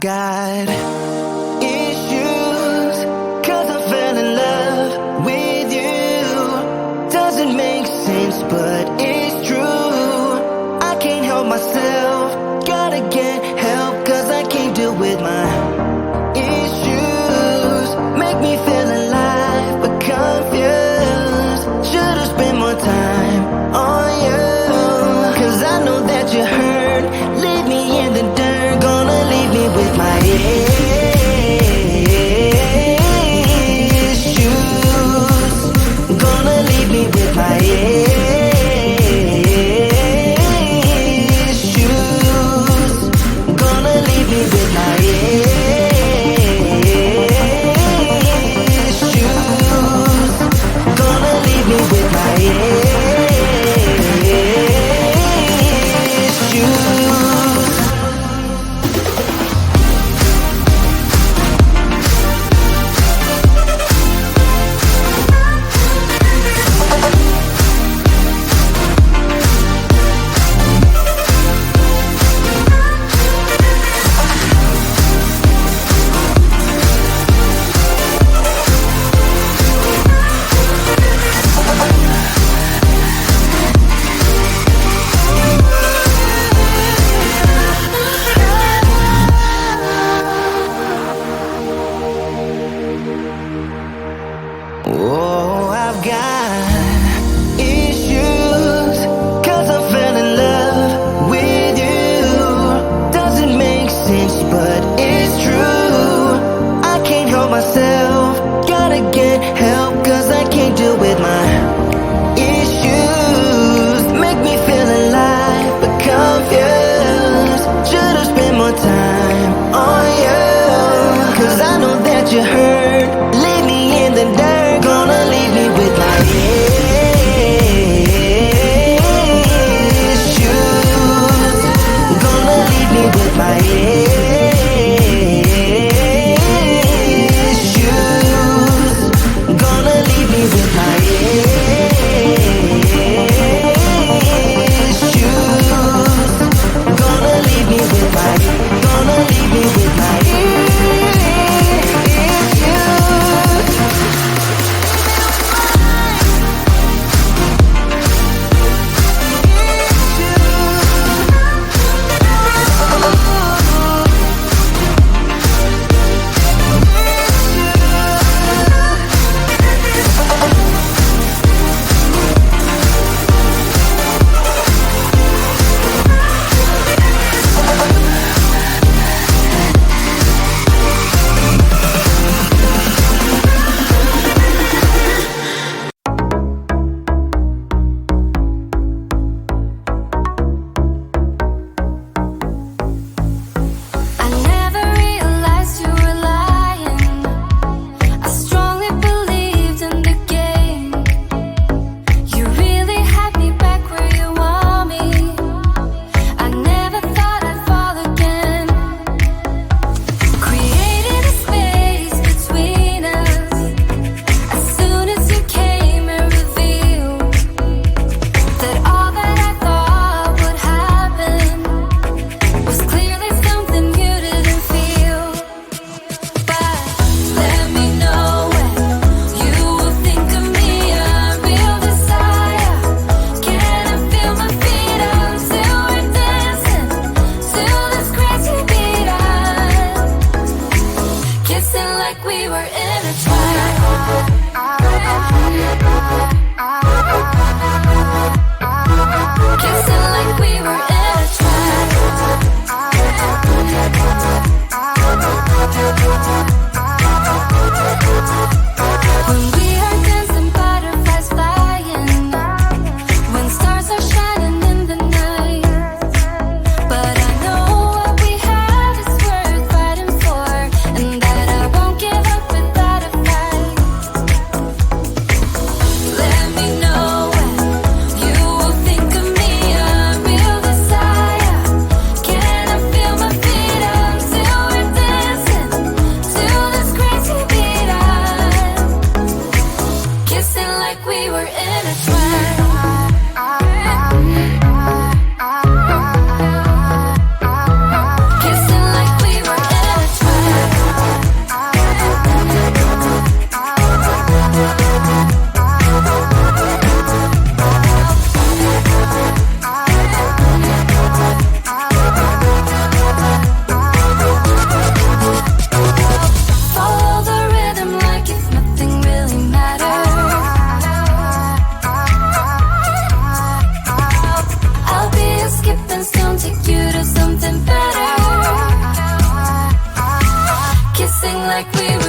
got issues, 'cause I fell in love with you. Doesn't make sense, but it's true. I can't help myself, gotta get help, 'cause I can't deal with my issues. Make me feel alive, but confused. Should've spent more time on you, 'cause I know that you hurt. Leave me in the dirt, gonna leave me with my issues. Gonna leave me with my issues. Gonna leave me with my issues. Gonna leave me with my issues. Oh, I've got issues, 'cause I fell in love with you. Doesn't make sense, but it's true. I can't help myself, gotta get help, 'cause I can't deal with my issues. Make me feel alive, but confused. Should've spent more time on you, 'cause I know that you hurt. Leave me in the dirt, gonna leave me with my issues. Gonna leave me with my issues. Gonna leave me with my issues. Gonna leave me with my, gonna leave me with my issues. I never realized you were lying. I strongly believed in the game. You really had me back where you want me. I never thought I'd fall again. Created a space between us. As soon as you came and revealed that all that I thought would happen was clearly something you didn't feel. But let me know when you will think of me, a real desire. Can I feel my feet until we're dancing to this crazy beat? Kissing like we were in a trap. Kissing like we were in a trap. When we are dancing, butterflies flying. When stars are shining in the night. But I know what we have is worth fighting for, and that I won't give up without a fight. Let me know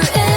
never end.